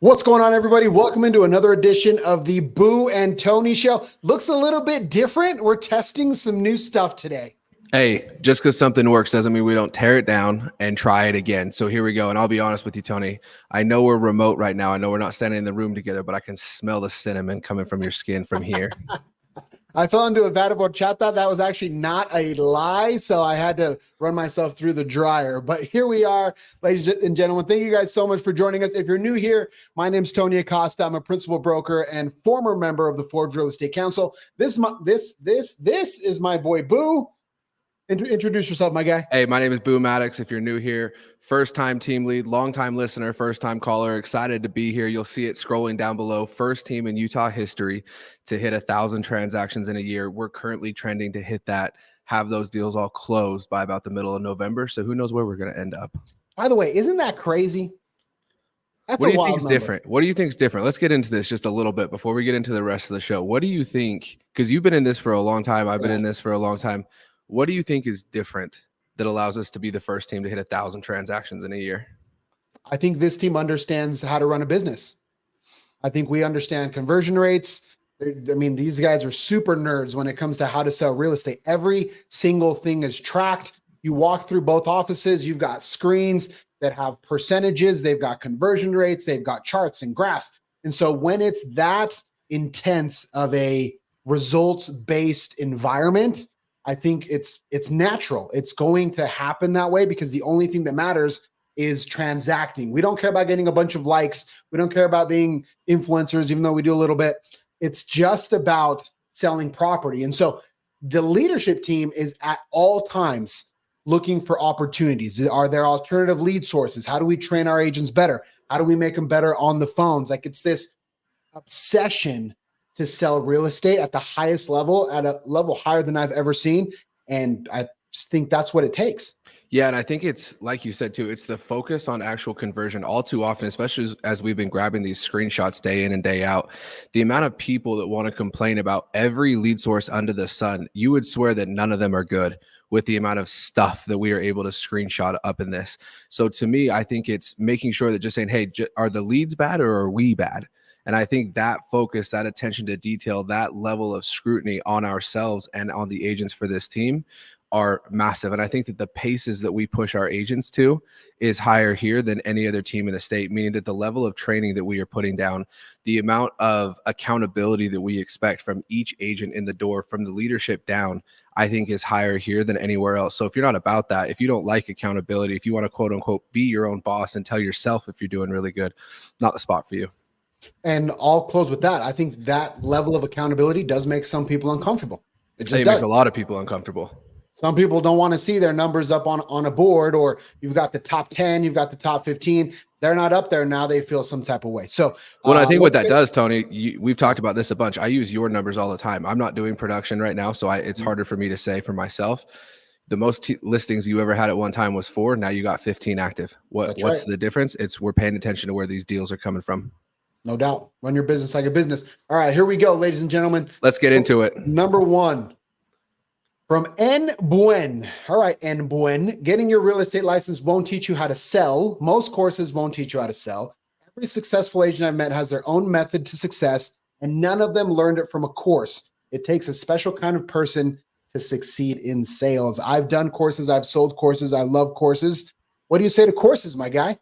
What's going on, everybody? Welcome into another edition of the Boo and Tony Show. Looks a little bit different. We're testing some new stuff today. Hey, just because something works doesn't mean we don't tear it down and try it again. So here we go. And I'll be honest with you, Tony. I know we're remote right now. I know we're not standing in the room together, but I can smell the cinnamon coming from your skin from here. I fell into a vat of horchata. That was actually not a lie, so I had to run myself through the dryer. But here we are, ladies and gentlemen. Thank you guys so much for joining us. If you're new here, my name's Tony Acosta. I'm a principal broker and former member of the Forbes Real Estate Council. This is my boy Boo. Introduce yourself, my guy. Hey, my name is Boo Maddox. If you're new here, first-time team lead, long-time listener, first-time caller, excited to be here. You'll see it scrolling down below. First team in Utah history to hit 1,000 transactions in a year. We're currently trending to hit that, have those deals all closed by about the middle of November. So who knows where we're going to end up. By the way, isn't that crazy? What do you think is different? What do you think is different? Let's get into this just a little bit before we get into the rest of the show. What do you think? Because you've been in this for a long time. I've been in this for a long time. What do you think is different that allows us to be the first team to hit 1,000 transactions in a year? I think this team understands how to run a business. I think we understand conversion rates. I mean, these guys are super nerds when it comes to how to sell real estate. Every single thing is tracked. You walk through both offices, you've got screens that have percentages, they've got conversion rates, they've got charts and graphs. And so when it's that intense of a results-based environment, I think it's natural. It's going to happen that way because the only thing that matters is transacting. We don't care about getting a bunch of likes. We don't care about being influencers, even though we do a little bit. It's just about selling property. And so the leadership team is at all times looking for opportunities. Are there alternative lead sources? How do we train our agents better? How do we make them better on the phones? Like, it's this obsession to sell real estate at the highest level, at a level higher than I've ever seen. And I just think that's what it takes. Yeah, and I think it's, like you said too, it's the focus on actual conversion all too often, especially as we've been grabbing these screenshots day in and day out. The amount of people that want to complain about every lead source under the sun, you would swear that none of them are good with the amount of stuff that we are able to screenshot up in this. So to me, I think it's making sure that just saying, hey, are the leads bad or are we bad? And I think that focus, that attention to detail, that level of scrutiny on ourselves and on the agents for this team are massive. And I think that the paces that we push our agents to is higher here than any other team in the state, meaning that the level of training that we are putting down, the amount of accountability that we expect from each agent in the door, from the leadership down, I think is higher here than anywhere else. So if you're not about that, if you don't like accountability, if you want to quote unquote be your own boss and tell yourself if you're doing really good, not the spot for you. And I'll close with that. I think that level of accountability does make some people uncomfortable. It just makes a lot of people uncomfortable. Some people don't want to see their numbers up on a board, or you've got the top 10, you've got the top 15. They're not up there. Now they feel some type of way. So, well, I think what that does, Tony, we've talked about this a bunch. I use your numbers all the time. I'm not doing production right now, so it's harder for me to say for myself. The most listings you ever had at one time was 4. Now you got 15 active. What's the difference? It's we're paying attention to where these deals are coming from. No doubt. Run your business like a business. All right, here we go, ladies and gentlemen. Let's get into it. Number 1 from N. Buen. All right, N. Buen. Getting your real estate license won't teach you how to sell. Most courses won't teach you how to sell. Every successful agent I've met has their own method to success, and none of them learned it from a course. It takes a special kind of person to succeed in sales. I've done courses. I've sold courses. I love courses. What do you say to courses, my guy?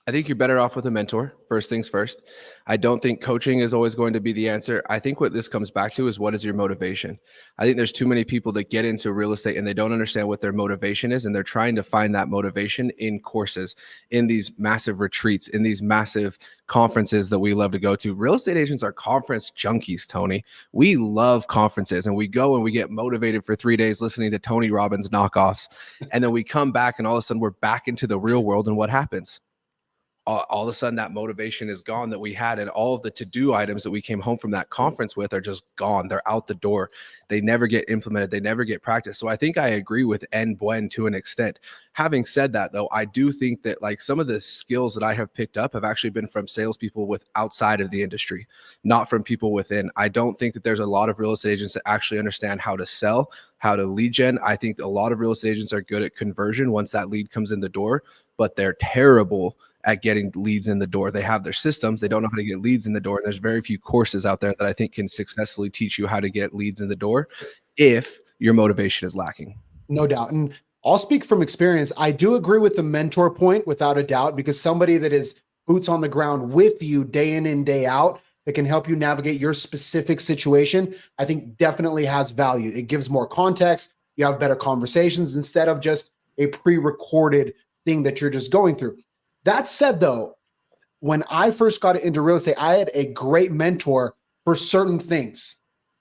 I think you're better off with a mentor, first things first. I don't think coaching is always going to be the answer. I think what this comes back to is, what is your motivation? I think there's too many people that get into real estate and they don't understand what their motivation is, and they're trying to find that motivation in courses, in these massive retreats, in these massive conferences that we love to go to. Real estate agents are conference junkies, Tony. We love conferences, and we go and we get motivated for 3 days listening to Tony Robbins knockoffs. And then we come back and all of a sudden we're back into the real world, and what happens? All of a sudden that motivation is gone that we had, and all of the to-do items that we came home from that conference with are just gone. They're out the door. They never get implemented. They never get practiced. So I think I agree with N. Buen to an extent. Having said that, though, I do think that like some of the skills that I have picked up have actually been from salespeople with outside of the industry, not from people within. I don't think that there's a lot of real estate agents that actually understand how to sell, how to lead gen. I think a lot of real estate agents are good at conversion once that lead comes in the door, but they're terrible at getting leads in the door. They have their systems. They don't know how to get leads in the door. And there's very few courses out there that I think can successfully teach you how to get leads in the door if your motivation is lacking. No doubt. And I'll speak from experience. I do agree with the mentor point without a doubt, because somebody that is boots on the ground with you day in and day out that can help you navigate your specific situation, I think definitely has value. It gives more context. You have better conversations instead of just a pre-recorded thing that you're just going through. That said, though, when I first got into real estate, I had a great mentor for certain things.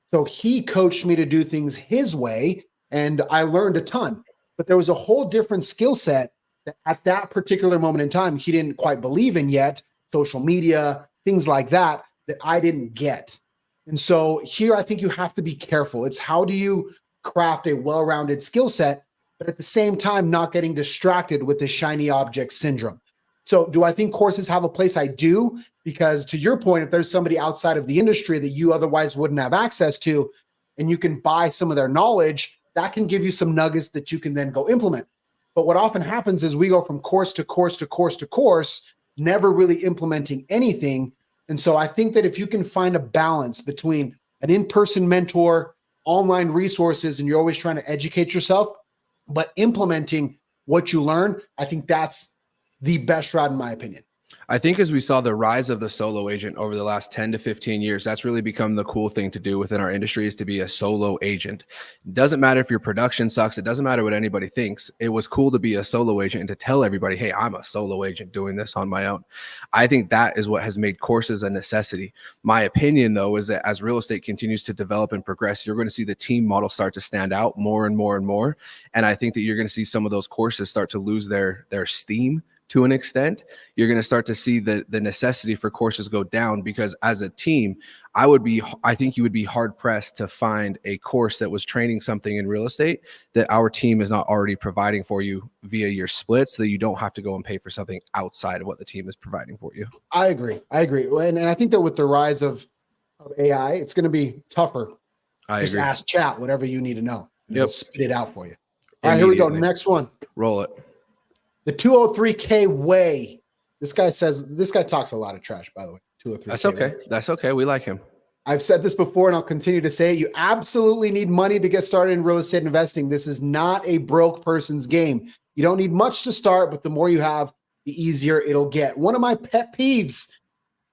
So he coached me to do things his way, and I learned a ton. But there was a whole different skill set that at that particular moment in time, he didn't quite believe in yet, social media, things like that, that I didn't get. And so here, I think you have to be careful. It's how do you craft a well-rounded skill set, but at the same time, not getting distracted with the shiny object syndrome. So do I think courses have a place? I do, because to your point, if there's somebody outside of the industry that you otherwise wouldn't have access to, and you can buy some of their knowledge, that can give you some nuggets that you can then go implement. But what often happens is we go from course to course to course to course, never really implementing anything. And so I think that if you can find a balance between an in-person mentor, online resources, and you're always trying to educate yourself, but implementing what you learn, I think that's the best route in my opinion. I think as we saw the rise of the solo agent over the last 10 to 15 years, that's really become the cool thing to do within our industry, is to be a solo agent. It doesn't matter if your production sucks. It doesn't matter what anybody thinks. It was cool to be a solo agent and to tell everybody, hey, I'm a solo agent doing this on my own. I think that is what has made courses a necessity. My opinion, though, is that as real estate continues to develop and progress, you're going to see the team model start to stand out more and more and more. And I think that you're going to see some of those courses start to lose their steam to an extent. You're going to start to see the necessity for courses go down, because as a team, I think you would be hard pressed to find a course that was training something in real estate that our team is not already providing for you via your splits, so that you don't have to go and pay for something outside of what the team is providing for you. I agree. And I think that with the rise of AI, it's going to be tougher. Just ask chat whatever you need to know. And it'll spit it out for you. All right, here we go. Next one. Roll it. The 203K way. This guy talks a lot of trash, by the way. 203K. That's okay. Way. That's okay. We like him. I've said this before, and I'll continue to say it. You absolutely need money to get started in real estate investing. This is not a broke person's game. You don't need much to start, but the more you have, the easier it'll get. One of my pet peeves,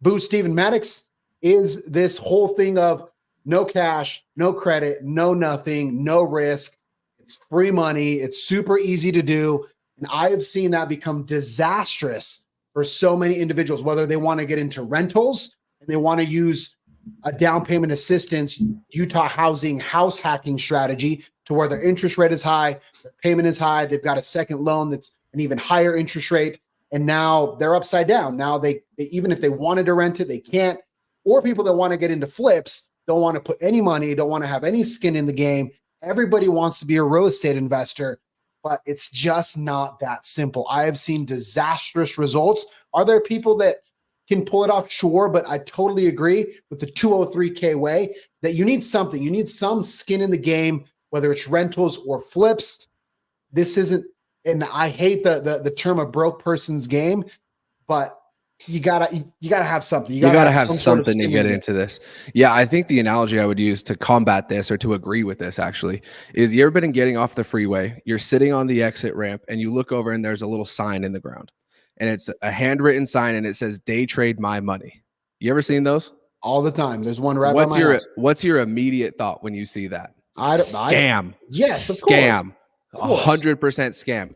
Boo Steven Maddox, is this whole thing of no cash, no credit, no nothing, no risk. It's free money. It's super easy to do. And I have seen that become disastrous for so many individuals, whether they want to get into rentals and they want to use a down payment assistance, Utah housing, house hacking strategy to where their interest rate is high, their payment is high, they've got a second loan that's an even higher interest rate, and now they're upside down. Now they even if they wanted to rent it, they can't. Or people that want to get into flips don't want to put any money, don't want to have any skin in the game. Everybody wants to be a real estate investor, but it's just not that simple. I have seen disastrous results. Are there people that can pull it off? Sure, but I totally agree with the 203K way that you need something. You need some skin in the game, whether it's rentals or flips. This isn't, and I hate the term a broke person's game, but you gotta have something. You gotta have something to get into this. Yeah, I think the analogy I would use to combat this, or to agree with this actually, is you ever been getting off the freeway, you're sitting on the exit ramp and you look over and there's a little sign in the ground, and it's a handwritten sign and it says "Day trade my money." You ever seen those? All the time. There's one right by my house. What's your immediate thought when you see that? Scam. Yes, of scam. Course. 100% scam.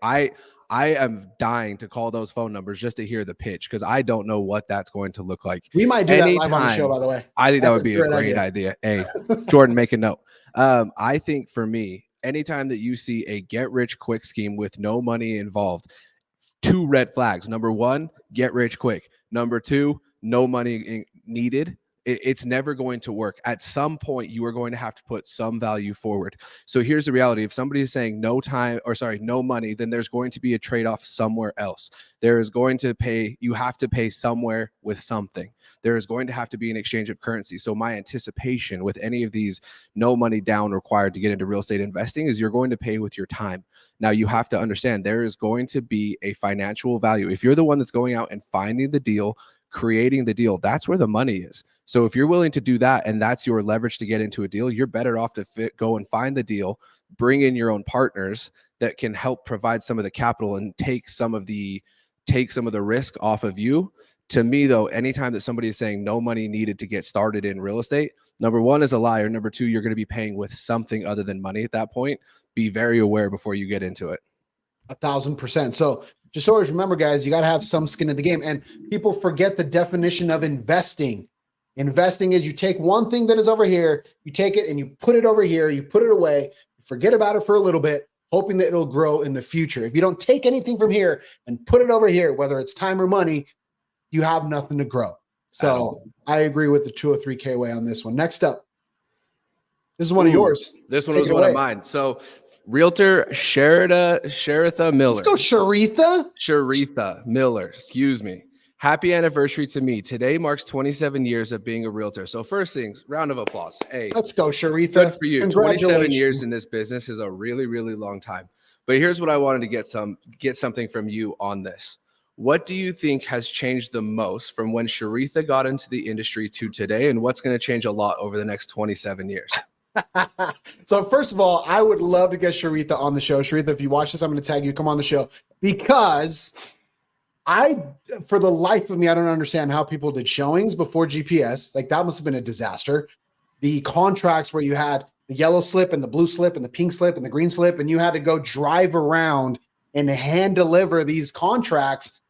I am dying to call those phone numbers just to hear the pitch, because I don't know what that's going to look like. We might do that live on the show, by the way. I think that would be a great idea. Hey, Jordan, make a note. I think for me, anytime that you see a get rich quick scheme with no money involved, 2 red flags. Number 1, get rich quick. Number 2, no money needed. It's never going to work. At some point, you are going to have to put some value forward. So here's the reality. If somebody is saying no time, or sorry, no money, then there's going to be a trade-off somewhere else. There is going to pay, you have to pay somewhere with something. There is going to have to be an exchange of currency. So my anticipation with any of these no money down required to get into real estate investing is you're going to pay with your time. Now you have to understand there is going to be a financial value. If you're the one that's going out and finding the deal, creating the deal, that's where the money is. So if you're willing to do that and that's your leverage to get into a deal, you're better off to go and find the deal, bring in your own partners that can help provide some of the capital and take some of the risk off of you. To me, though, anytime that somebody is saying no money needed to get started in real estate, number one is a liar. Number two, you're going to be paying with something other than money at that point. Be very aware before you get into it. 1,000%. So just always remember, guys, you got to have some skin in the game. And people forget the definition of investing. Investing is you take one thing that is over here, you take it and you put it over here, you put it away, you forget about it for a little bit, hoping that it'll grow in the future. If you don't take anything from here and put it over here, whether it's time or money, you have nothing to grow. So I agree with the 203K way on this one. Next up, this is one of yours. This one was one of mine. So Realtor Sharitha Miller. Let's go, Sharitha Miller, excuse me. Happy anniversary to me. Today marks 27 years of being a realtor. So first things, round of applause. Hey, let's go, Sharitha. Good for you. 27 years in this business is a really, really long time. But here's what I wanted to get something from you on this. What do you think has changed the most from when Sharitha got into the industry to today? And what's going to change a lot over the next 27 years? So first of all, I would love to get Sharitha on the show. Sharitha, if you watch this, I'm going to tag you. Come on the show, because for the life of me, I don't understand how people did showings before GPS. Like, that must have been a disaster. The contracts where you had the yellow slip and the blue slip and the pink slip and the green slip, and you had to go drive around and hand deliver these contracts.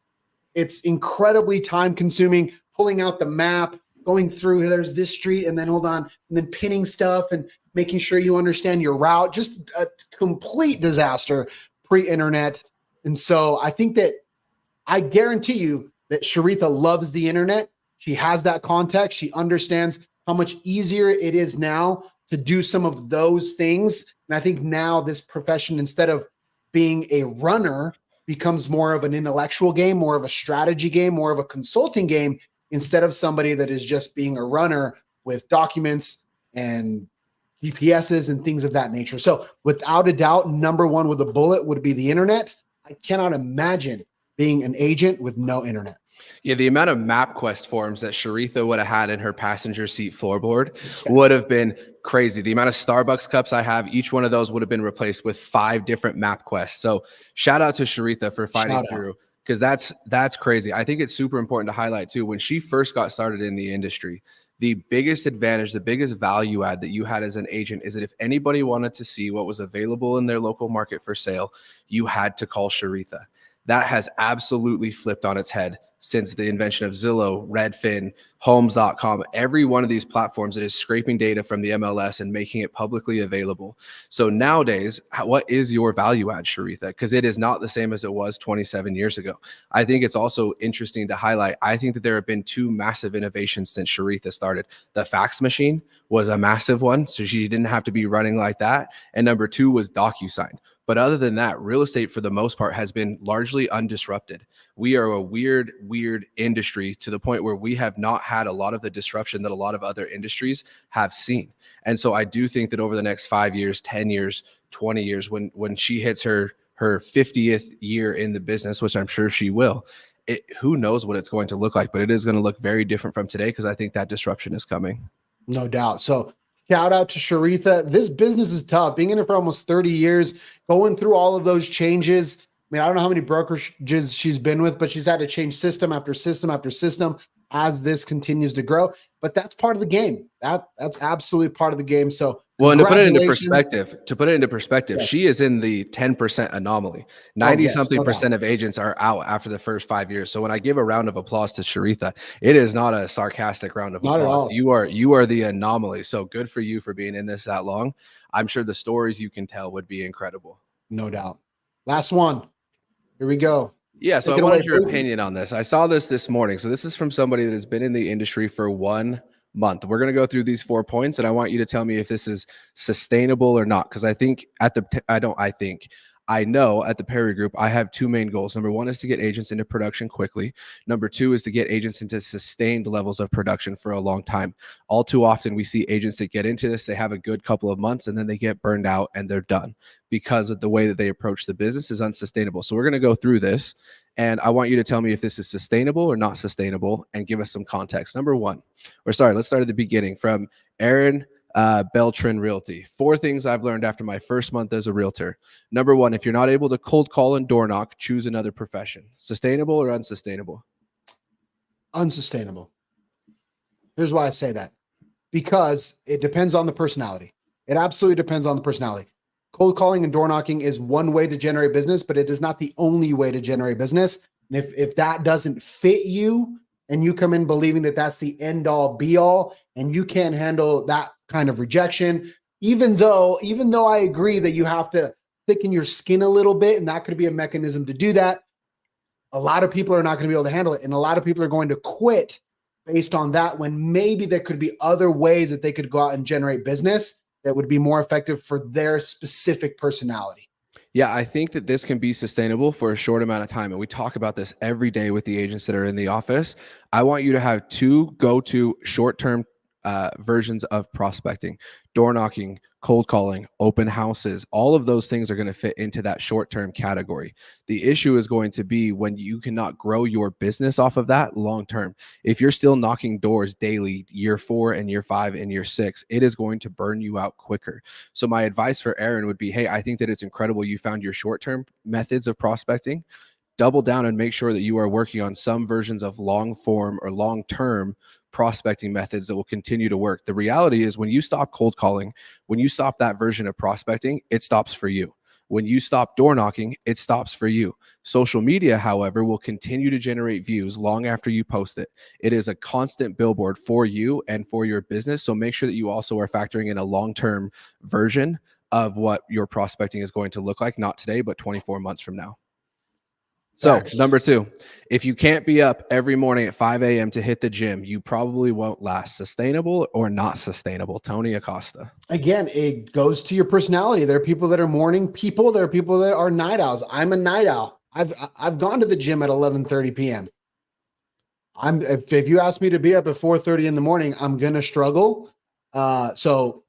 It's incredibly time consuming, pulling out the map, going through, there's this street, and then hold on, and then pinning stuff and making sure you understand your route. Just a complete disaster pre-internet. And so I think that I guarantee you that Sharitha loves the internet. She has that context. She understands how much easier it is now to do some of those things. And I think now this profession, instead of being a runner, becomes more of an intellectual game, more of a strategy game, more of a consulting game, instead of somebody that is just being a runner with documents and GPSs and things of that nature. So without a doubt, number one with a bullet would be the internet. I cannot imagine being an agent with no internet. Yeah, the amount of MapQuest forms that Sharitha would have had in her passenger seat floorboard would have been crazy. The amount of Starbucks cups I have, each one of those would have been replaced with 5 different MapQuests. So shout out to Sharitha for fighting through, because that's crazy. I think it's super important to highlight too, when she first got started in the industry, the biggest advantage, the biggest value add that you had as an agent is that if anybody wanted to see what was available in their local market for sale, you had to call Sharitha. That has absolutely flipped on its head since the invention of Zillow, Redfin, Homes.com, every one of these platforms that is scraping data from the MLS and making it publicly available. So nowadays, what is your value add, Sharitha? Because it is not the same as it was 27 years ago. I think it's also interesting to highlight, I think that there have been 2 massive innovations since Sharitha started. The fax machine was a massive one, so she didn't have to be running like that. And number 2 was DocuSign. But other than that, real estate for the most part has been largely undisrupted. We are a weird industry to the point where we have not had a lot of the disruption that a lot of other industries have seen. And so I do think that over the next 5 years, 10 years, 20 years, when she hits her 50th year in the business, which I'm sure she will, who knows what it's going to look like, but it is going to look very different from today, because I think that disruption is coming. No doubt. So shout out to Sharitha. This business is tough. Being in it for almost 30 years, going through all of those changes. I mean, I don't know how many brokerages she's been with, but she's had to change system after system after system as this continues to grow. But that's part of the game. That's absolutely part of the game. So, well, and to put it into perspective, yes, she is in the 10% anomaly. 90-something% of agents are out after the first 5 years. So when I give a round of applause to Sharitha, it is not a sarcastic round of applause. Not at all. You are the anomaly. So good for you for being in this that long. I'm sure the stories you can tell would be incredible. No doubt. Last one. Here we go. Yeah, so I wanted your opinion on this. I saw this morning. So this is from somebody that has been in the industry for 1 month. We're going to go through these 4 points, and I want you to tell me if this is sustainable or not. Because I know at the Perry Group, I have two main goals. Number one is to get agents into production quickly. Number two is to get agents into sustained levels of production for a long time. All too often, we see agents that get into this, they have a good couple of months, and then they get burned out and they're done because of the way that they approach the business is unsustainable. So we're going to go through this, and I want you to tell me if this is sustainable or not sustainable and give us some context. Number one, let's start at the beginning from Aaron Beltran Realty. 4 things I've learned after my first month as a realtor. Number one, if you're not able to cold call and door knock, choose another profession. Sustainable or unsustainable? Unsustainable. Here's why I say that. Because it depends on the personality. It absolutely depends on the personality. Cold calling and door knocking is one way to generate business, but it is not the only way to generate business. And if that doesn't fit you and you come in believing that that's the end all be all and you can't handle that kind of rejection, even though I agree that you have to thicken your skin a little bit, and that could be a mechanism to do that, a lot of people are not going to be able to handle it. And a lot of people are going to quit based on that, when maybe there could be other ways that they could go out and generate business that would be more effective for their specific personality. Yeah, I think that this can be sustainable for a short amount of time. And we talk about this every day with the agents that are in the office. I want you to have 2 go-to short-term versions of prospecting: door knocking, cold calling, open houses. All of those things are going to fit into that short-term category. The issue is going to be when you cannot grow your business off of that long-term. If you're still knocking doors daily, year 4 and year 5 and year 6, it is going to burn you out quicker. So my advice for Aaron would be, hey, I think that it's incredible you found your short-term methods of prospecting. Double down and make sure that you are working on some versions of long form or long-term prospecting methods that will continue to work. The reality is when you stop cold calling, when you stop that version of prospecting, it stops for you. When you stop door knocking, it stops for you. Social media, however, will continue to generate views long after you post it. It is a constant billboard for you and for your business. So make sure that you also are factoring in a long-term version of what your prospecting is going to look like, not today, but 24 months from now. So number 2, if you can't be up every morning at 5 a.m. to hit the gym, you probably won't last. Sustainable or not sustainable? Tony Acosta. Again, it goes to your personality. There are people that are morning people. There are people that are night owls. I'm a night owl. I've gone to the gym at 11:30 p.m. If you ask me to be up at 4:30 in the morning, I'm gonna struggle. So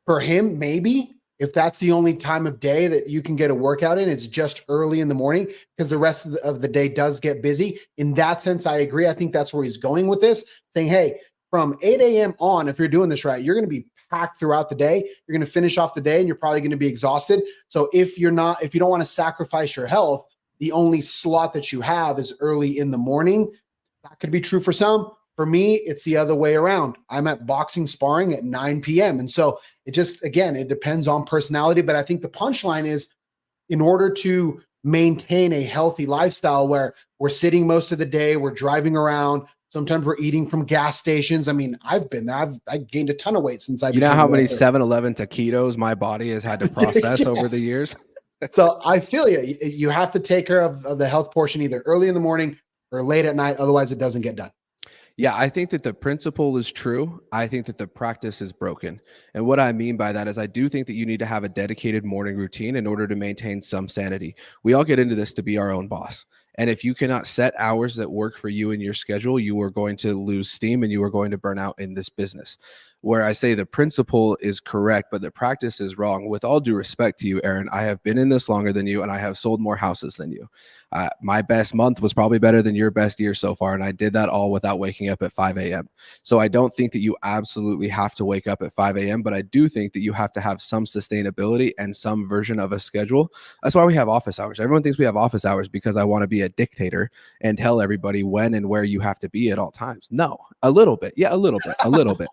for him, maybe if that's the only time of day that you can get a workout in, it's just early in the morning, because the rest of the day does get busy. In that sense, I agree. I think that's where he's going with this, saying, hey, from 8 a.m. on, if you're doing this right, you're going to be packed throughout the day. You're going to finish off the day and you're probably going to be exhausted. So if you don't want to sacrifice your health, the only slot that you have is early in the morning. That could be true for some. For me, it's the other way around. I'm at boxing sparring at 9 p.m. And so it just, again, it depends on personality. But I think the punchline is, in order to maintain a healthy lifestyle where we're sitting most of the day, we're driving around, sometimes we're eating from gas stations. I mean, I've been there. I've gained a ton of weight since I You know how many 7-Eleven taquitos my body has had to process yes. over the years? So I feel you. You have to take care of the health portion either early in the morning or late at night. Otherwise, it doesn't get done. Yeah, I think that the principle is true. I think that the practice is broken. And what I mean by that is I do think that you need to have a dedicated morning routine in order to maintain some sanity. We all get into this to be our own boss. And if you cannot set hours that work for you in your schedule, you are going to lose steam and you are going to burn out in this business. Where I say the principle is correct, but the practice is wrong. With all due respect to you, Aaron, I have been in this longer than you and I have sold more houses than you. My best month was probably better than your best year so far. And I did that all without waking up at 5 a.m. So I don't think that you absolutely have to wake up at 5 a.m., but I do think that you have to have some sustainability and some version of a schedule. That's why we have office hours. Everyone thinks we have office hours because I want to be a dictator and tell everybody when and where you have to be at all times. No, a little bit. Yeah, a little bit.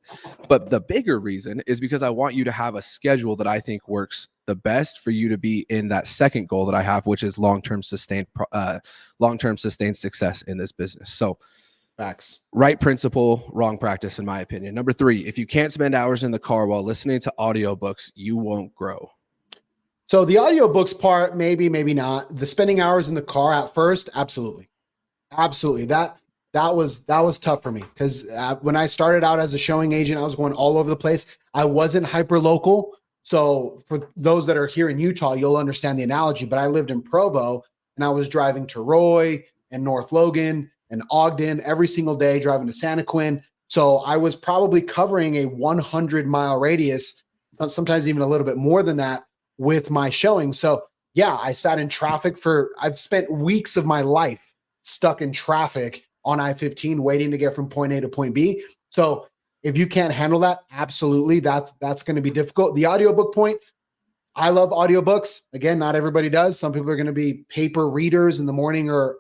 But the bigger reason is because I want you to have a schedule that I think works the best for you to be in that second goal that I have, which is long-term sustained success in this business. So facts. Right principle, wrong practice, in my opinion. Number 3, if you can't spend hours in the car while listening to audiobooks, you won't grow. So the audiobooks part, maybe not. The spending hours in the car at first, absolutely. Absolutely. That that was tough for me because when I started out as a showing agent, I was going all over the place. I wasn't hyper local. So for those that are here in Utah, you'll understand the analogy. But I lived in Provo, and I was driving to Roy and North Logan and Ogden every single day, driving to Santa Quin. So I was probably covering a 100-mile radius, sometimes even a little bit more than that, with my showing. So yeah, I sat in traffic I've spent weeks of my life stuck in traffic on I-15 waiting to get from point A to point B. So if you can't handle that, absolutely, that's going to be difficult. The audiobook point, I love audiobooks. Again, not everybody does. Some people are going to be paper readers in the morning or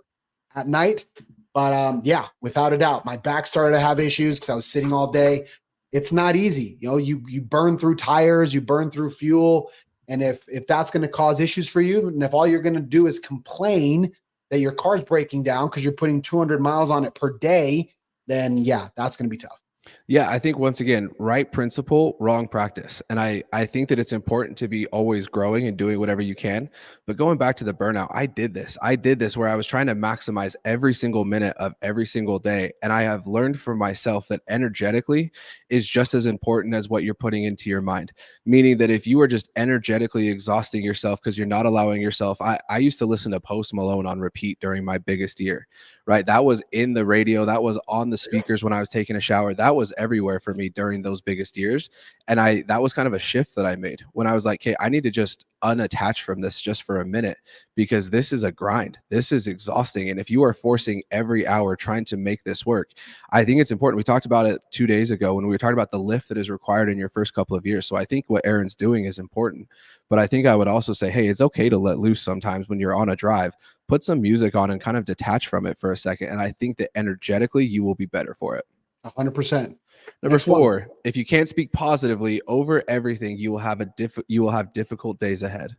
at night. But yeah, without a doubt, my back started to have issues because I was sitting all day. It's not easy. You burn through tires, you burn through fuel. And if that's going to cause issues for you, and if all you're going to do is complain that your car's breaking down because you're putting 200 miles on it per day, then yeah, that's going to be tough. Yeah, I think once again, right principle, wrong practice. And I think that it's important to be always growing and doing whatever you can. But going back to the burnout, I did this. I did this where I was trying to maximize every single minute of every single day. And I have learned for myself that energetically is just as important as what you're putting into your mind. Meaning that if you are just energetically exhausting yourself because you're not allowing yourself, I used to listen to Post Malone on repeat during my biggest year, right? That was in the radio, that was on the speakers when I was taking a shower. That was everywhere for me during those biggest years. And that was kind of a shift that I made when I was like, hey, I need to just unattach from this just for a minute because this is a grind. This is exhausting. And if you are forcing every hour trying to make this work, I think it's important. We talked about it 2 days ago when we were talking about the lift that is required in your first couple of years. So I think what Aaron's doing is important. But I think I would also say, hey, it's okay to let loose sometimes when you're on a drive. Put some music on and kind of detach from it for a second. And I think that energetically you will be better for it. 100%. Number Next one. 4, if you can't speak positively over everything, you will have difficult days ahead.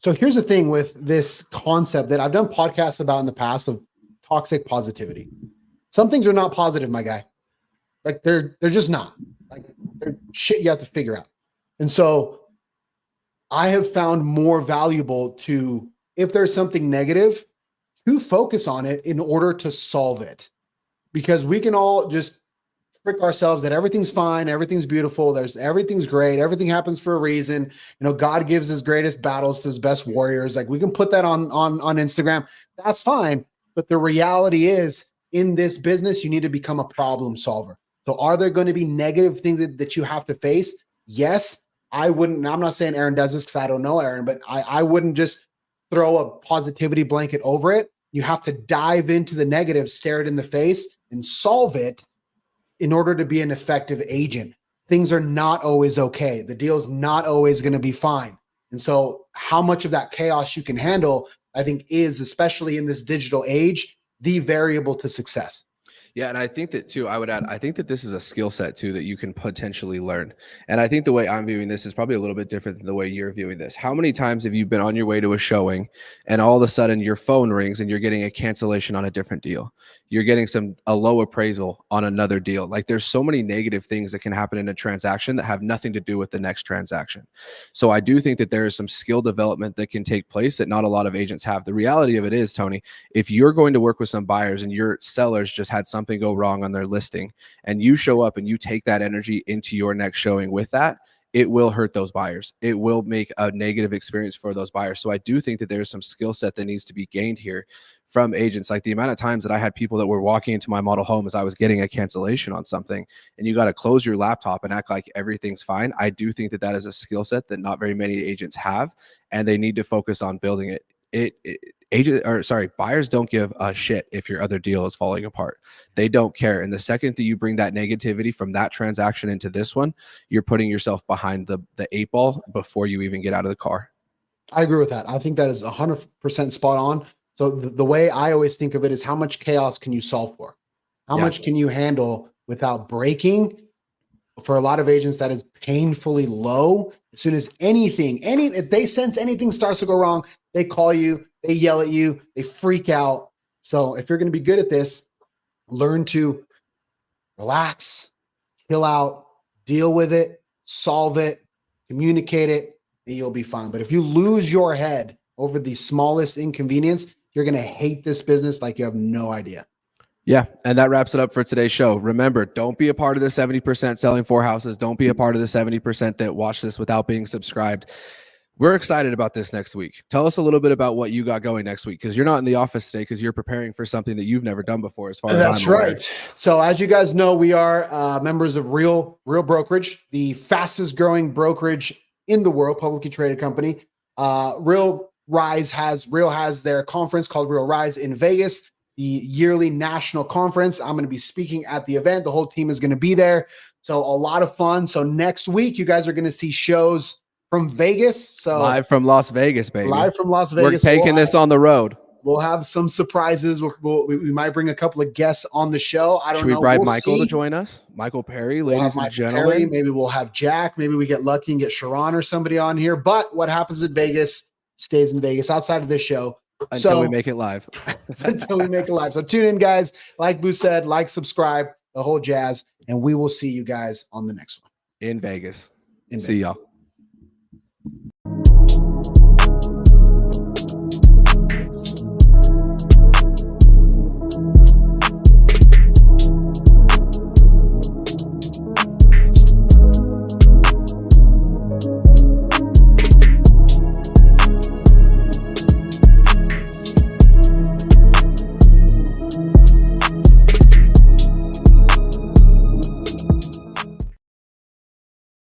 So here's the thing with this concept that I've done podcasts about in the past of toxic positivity. Some things are not positive, my guy. Like they're just not. Like they're shit you have to figure out. And so I have found more valuable to, if there's something negative, to focus on it in order to solve it. Because we can all just trick ourselves that everything's fine, everything's beautiful, everything's great, everything happens for a reason. God gives his greatest battles to his best warriors. Like we can put that on Instagram. That's fine. But the reality is, in this business, you need to become a problem solver. So are there going to be negative things that you have to face? Yes. I wouldn't, I'm not saying Aaron does this because I don't know Aaron, but I wouldn't just throw a positivity blanket over it. You have to dive into the negative, stare it in the face, and solve it in order to be an effective agent. Things are not always okay. The deal's not always going to be fine. And so how much of that chaos you can handle, I think is, especially in this digital age, the variable to success. Yeah, and I think that too, I would add, I think that this is a skill set too that you can potentially learn. And I think the way I'm viewing this is probably a little bit different than the way you're viewing this. How many times have you been on your way to a showing and all of a sudden your phone rings and you're getting a cancellation on a different deal? You're getting a low appraisal on another deal. Like there's so many negative things that can happen in a transaction that have nothing to do with the next transaction. So I do think that there is some skill development that can take place that not a lot of agents have. The reality of it is, Tony, if you're going to work with some buyers and your sellers just had something go wrong on their listing and you show up and you take that energy into your next showing with that, it will hurt those buyers. It will make a negative experience for those buyers. So I do think that there's some skill set that needs to be gained here from agents. Like the amount of times that I had people that were walking into my model home as I was getting a cancellation on something, and you got to close your laptop and act like everything's fine. I do think that that is a skill set that not very many agents have, and they need to focus on building it. Buyers don't give a shit if your other deal is falling apart. They don't care. And the second that you bring that negativity from that transaction into this one, you're putting yourself behind the 8 ball before you even get out of the car. I agree with that. I think that is 100% spot on. So the way I always think of it is, how much chaos can you solve for? How much can you handle without breaking? For a lot of agents, that is painfully low. As soon as if they sense anything starts to go wrong, they call you, they yell at you, they freak out. So if you're going to be good at this, learn to relax, chill out, deal with it, solve it, communicate it, and you'll be fine. But if you lose your head over the smallest inconvenience, you're going to hate this business like you have no idea. Yeah, and that wraps it up for today's show. Remember, don't be a part of the 70% selling 4 houses. Don't be a part of the 70% that watch this without being subscribed. We're excited about this next week. Tell us a little bit about what you got going next week, because you're not in the office today because you're preparing for something that you've never done before, as far as That's I'm aware. right. So as you guys know, we are members of Real Brokerage, the fastest growing brokerage in the world, publicly traded company. Real has their conference called Real Rise in Vegas, the yearly national conference. I'm going to be speaking at the event. The whole team is going to be there. So a lot of fun. So next week, you guys are going to see shows from Vegas. So Live from Las Vegas, baby. Live from Las We're Vegas. taking this on the road. We'll have some surprises. We might bring a couple of guests on the show. I don't know. Should we bribe We'll Michael to see. join us? Michael Perry, We'll ladies have and Michael gentlemen. Perry. Maybe we'll have Jack. Maybe we get lucky and get Sharon or somebody on here. But what happens in Vegas stays in Vegas outside of this show. Until we make it live. Until we make it live. So tune in, guys. Like Boo said, like, subscribe, the whole jazz. And we will see you guys on the next one. In Vegas. In See Vegas. y'all.